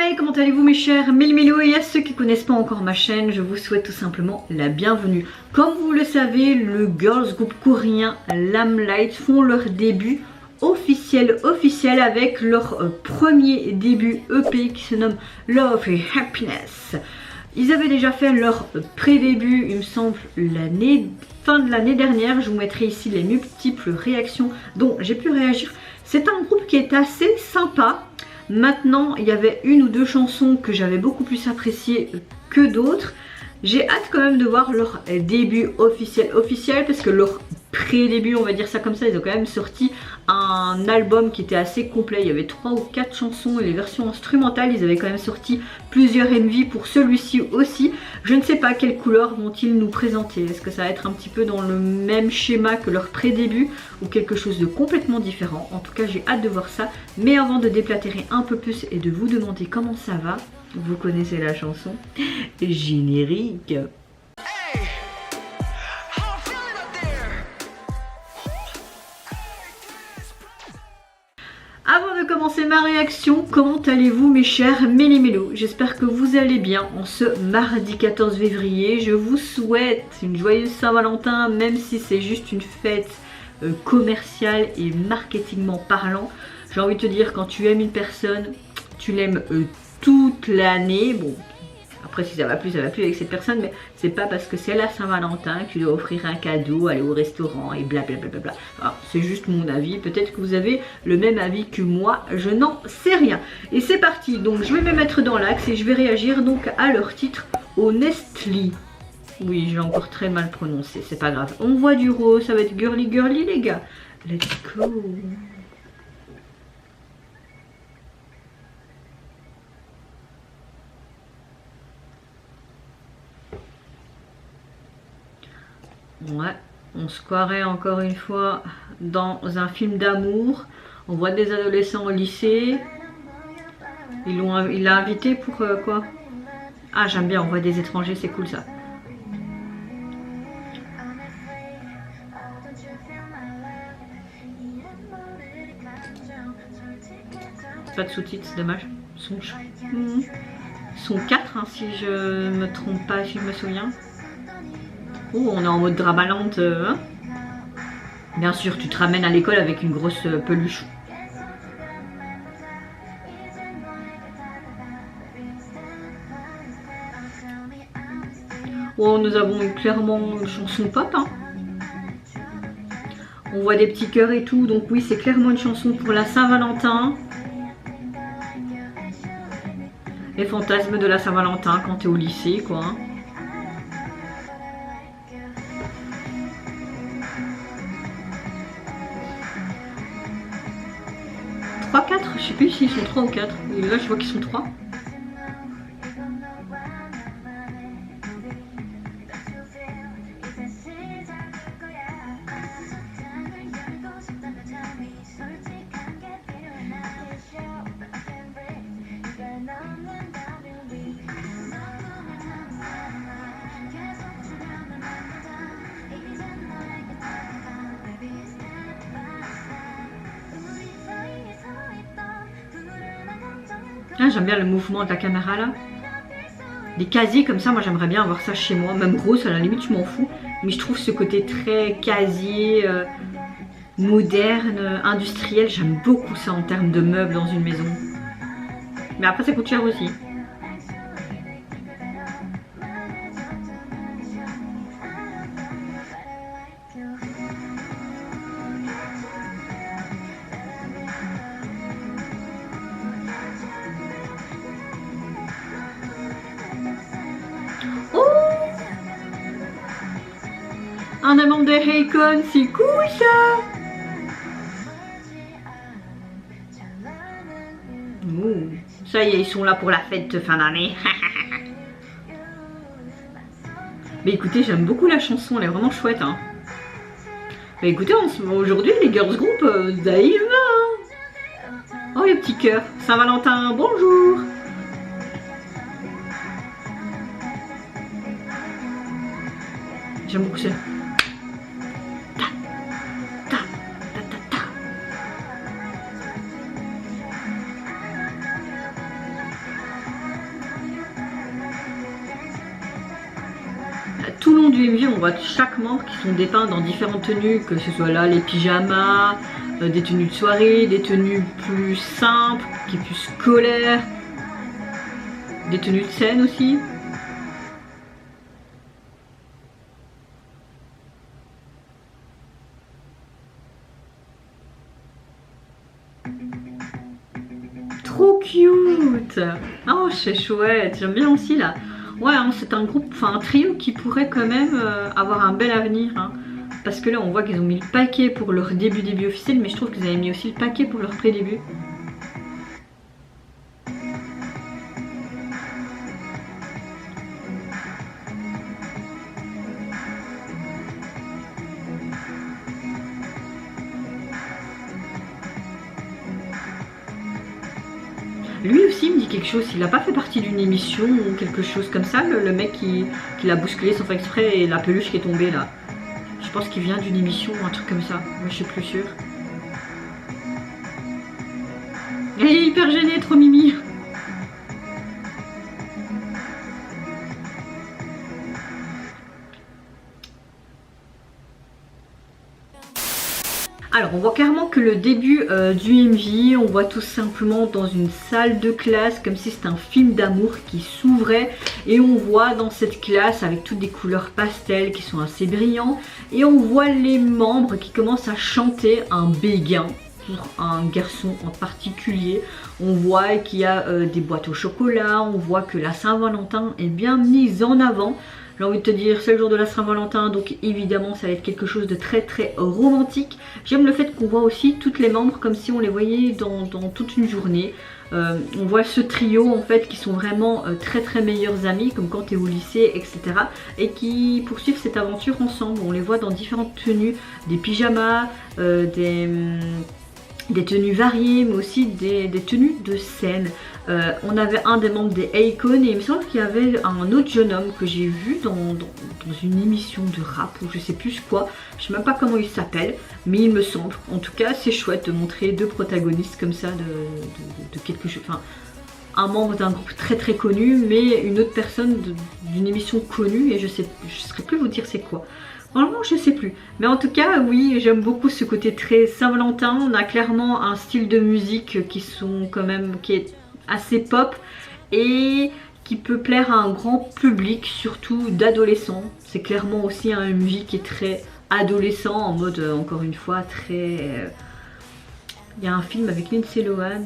Hey, comment allez-vous mes chers Méli-Mélo, et à ceux qui ne connaissent pas encore ma chaîne, je vous souhaite tout simplement la bienvenue. Comme vous le savez, le girls group coréen Lamplight font leur début officiel avec leur premier début EP qui se nomme Love and Happiness. Ils avaient déjà fait leur pré-début, il me semble, fin de l'année dernière. Je vous mettrai ici les multiples réactions dont j'ai pu réagir. C'est un groupe qui est assez sympa. Maintenant, il y avait une ou deux chansons que j'avais beaucoup plus appréciées que d'autres. J'ai hâte quand même de voir leur début officiel parce que leur pré-début, on va dire ça comme ça, ils ont quand même sorti un album qui était assez complet. Il y avait 3 ou 4 chansons et les versions instrumentales. Ils avaient quand même sorti plusieurs MV pour celui-ci aussi. Je ne sais pas quelle couleur vont-ils nous présenter. Est-ce que ça va être un petit peu dans le même schéma que leur pré-début ou quelque chose de complètement différent? En tout cas, j'ai hâte de voir ça. Mais avant de déplatérer un peu plus et de vous demander comment ça va, vous connaissez la chanson générique. Avant de commencer ma réaction, comment allez-vous mes chers Méli-Mélo? J'espère que vous allez bien en ce mardi 14 février. Je vous souhaite une joyeuse Saint-Valentin, même si c'est juste une fête commerciale et marketingment parlant. J'ai envie de te dire, quand tu aimes une personne, tu l'aimes toute l'année. Bon, après si ça va plus avec cette personne, mais c'est pas parce que c'est la Saint-Valentin que tu dois offrir un cadeau, aller au restaurant et blablabla. C'est juste mon avis, peut-être que vous avez le même avis que moi, je n'en sais rien. Et c'est parti, donc je vais me mettre dans l'axe et je vais réagir donc à leur titre Honestly. Oui, j'ai encore très mal prononcé, c'est pas grave. On voit du rose, ça va être girly les gars. Let's go. Ouais, on se croirait encore une fois dans un film d'amour. On voit des adolescents au lycée. Il l'a invité pour quoi? Ah, j'aime bien, on voit des étrangers, c'est cool ça. Pas de sous-titres, c'est dommage. Sont 4 hein, si je me trompe pas, si je me souviens. Oh, on est en mode dramalante. Hein. Bien sûr, tu te ramènes à l'école avec une grosse peluche. Oh, nous avons clairement une chanson pop. Hein. On voit des petits cœurs et tout. Donc oui, c'est clairement une chanson pour la Saint-Valentin. Les fantasmes de la Saint-Valentin quand t'es au lycée, quoi. Hein. Je sais plus s'ils sont 3 ou 4. Et là, je vois qu'ils sont 3. Ah, j'aime bien le mouvement de la caméra là. Des casiers comme ça, moi j'aimerais bien avoir ça chez moi. Même gros, à la limite je m'en fous. Mais je trouve ce côté très casier, moderne, industriel. J'aime beaucoup ça en termes de meubles dans une maison. Mais après ça coûte cher aussi. Un amant de Raycon, c'est cool ça. Ouh, ça y est, ils sont là pour la fête de fin d'année. Mais écoutez, j'aime beaucoup la chanson, elle est vraiment chouette. Hein. Mais écoutez, aujourd'hui, les girls group, ça y va. Oh, les petits cœurs. Saint-Valentin, bonjour. J'aime beaucoup ça. tout le long du MV, on voit chaque membre qui sont dépeints dans différentes tenues, que ce soit là les pyjamas, des tenues de soirée, des tenues plus simples, qui est plus scolaires, des tenues de scène aussi. Trop cute. Oh, c'est chouette, j'aime bien aussi là. Ouais, hein, c'est un groupe, enfin un trio qui pourrait quand même avoir un bel avenir. Hein. Parce que là, on voit qu'ils ont mis le paquet pour leur début officiel, mais je trouve qu'ils avaient mis aussi le paquet pour leur pré-début. Lui aussi me dit quelque chose, il n'a pas fait partie d'une émission ou quelque chose comme ça, le mec qui l'a bousculé sans faire exprès et la peluche qui est tombée là. Je pense qu'il vient d'une émission ou un truc comme ça, moi je suis plus sûre. Elle est hyper gênée, trop mimi. Alors on voit clairement que le début du MV, on voit tout simplement dans une salle de classe comme si c'était un film d'amour qui s'ouvrait et on voit dans cette classe avec toutes des couleurs pastel qui sont assez brillants et on voit les membres qui commencent à chanter un béguin pour un garçon en particulier. On voit qu'il y a des boîtes au chocolat, on voit que la Saint-Valentin est bien mise en avant. J'ai envie de te dire, c'est le jour de la Saint-Valentin, donc évidemment ça va être quelque chose de très très romantique. J'aime le fait qu'on voit aussi toutes les membres comme si on les voyait dans toute une journée. On voit ce trio en fait qui sont vraiment très très meilleurs amis, comme quand tu es au lycée, etc. Et qui poursuivent cette aventure ensemble. On les voit dans différentes tenues, des pyjamas, des tenues variées, mais aussi des tenues de scène. On avait un des membres des Akon et il me semble qu'il y avait un autre jeune homme que j'ai vu dans une émission de rap ou je sais plus quoi. Je sais même pas comment il s'appelle, mais il me semble. En tout cas, c'est chouette de montrer deux protagonistes comme ça de quelque chose. Enfin, un membre d'un groupe très très connu, mais une autre personne d'une émission connue et je saurais plus vous dire c'est quoi. Vraiment, je sais plus. Mais en tout cas, oui, j'aime beaucoup ce côté très Saint-Valentin. On a clairement un style de musique qui est assez pop et qui peut plaire à un grand public, surtout d'adolescents. C'est clairement aussi un MV qui est très adolescent, en mode, encore une fois, très... Il y a un film avec Lindsay Lohan,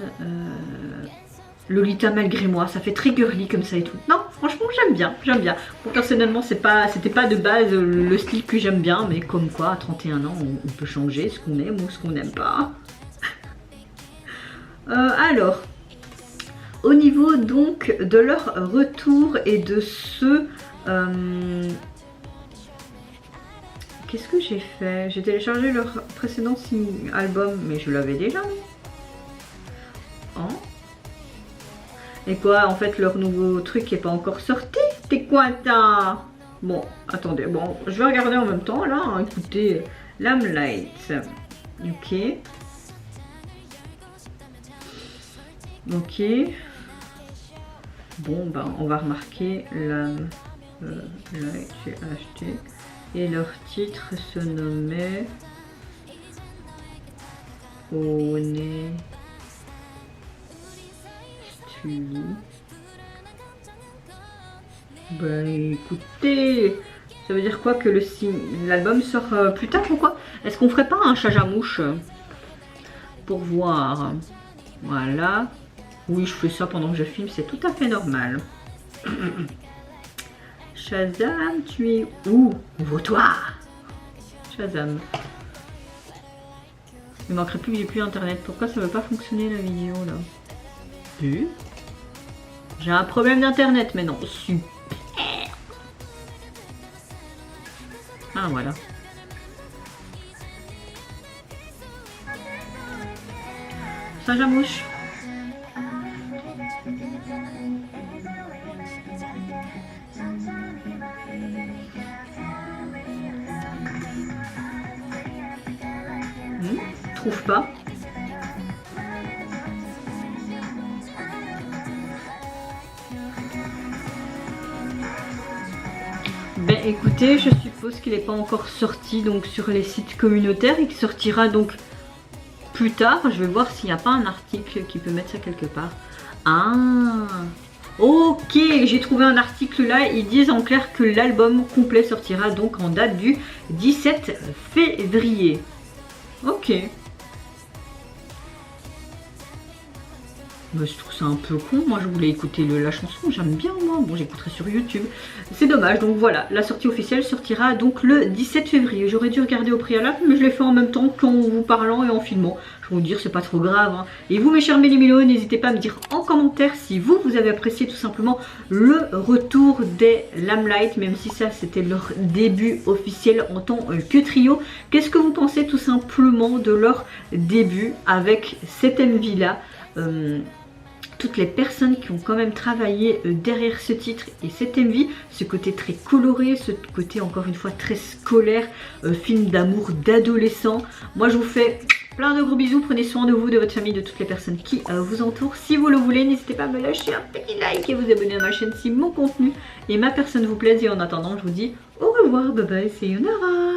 Lolita malgré moi, ça fait très girly comme ça et tout. Non, franchement j'aime bien, j'aime bien. Bon, personnellement c'était pas de base le style que j'aime bien, mais comme quoi à 31 ans on peut changer ce qu'on aime ou ce qu'on n'aime pas. Alors, au niveau donc de leur retour et de ce... Qu'est-ce que j'ai fait? J'ai téléchargé leur précédent album, mais je l'avais déjà. Oh. Et quoi, en fait, leur nouveau truc n'est pas encore sorti? T'es quoi, t'as? Bon, attendez, bon, je vais regarder en même temps, là, hein, écoutez, Lamplight. Ok. Ok. Bon, ben, on va remarquer Lamplight, j'ai acheté. Et leur titre se nommait... Honey... Bah écoutez, ça veut dire quoi que l'album sort plus tard ou quoi? Est-ce qu'on ferait pas un chat à mouche pour voir? Voilà. Oui, je fais ça pendant que je filme, c'est tout à fait normal. Shazam, tu es où? Ouvre-toi! Shazam. Il manquerait plus que j'ai plus internet. Pourquoi ça veut pas fonctionner la vidéo là? J'ai un problème d'internet maintenant. Super. Ah voilà. Ça j'amouche. Trouve pas. Ben écoutez, je suppose qu'il n'est pas encore sorti donc sur les sites communautaires et qu'il sortira donc plus tard. Je vais voir s'il n'y a pas un article qui peut mettre ça quelque part. Ah, ok, j'ai trouvé un article là. Ils disent en clair que l'album complet sortira donc en date du 17 février. Ok. Bah, je trouve ça un peu con, moi je voulais écouter la chanson, j'aime bien moi, bon j'écouterai sur YouTube, c'est dommage. Donc voilà, la sortie officielle sortira donc le 17 février, j'aurais dû regarder au préalable mais je l'ai fait en même temps qu'en vous parlant et en filmant, je vais vous dire c'est pas trop grave hein. Et vous mes chers méli-mélos, n'hésitez pas à me dire en commentaire si vous avez apprécié tout simplement le retour des Lamplight, même si ça c'était leur début officiel en tant que trio. Qu'est-ce que vous pensez tout simplement de leur début avec cette MV là, toutes les personnes qui ont quand même travaillé derrière ce titre et cette MV, ce côté très coloré, ce côté encore une fois très scolaire, film d'amour d'adolescent. Moi je vous fais plein de gros bisous, prenez soin de vous, de votre famille, de toutes les personnes qui vous entourent. Si vous le voulez, n'hésitez pas à me lâcher un petit like et vous abonner à ma chaîne si mon contenu et ma personne vous plaisent. Et en attendant, je vous dis au revoir, bye bye, see you, Nara.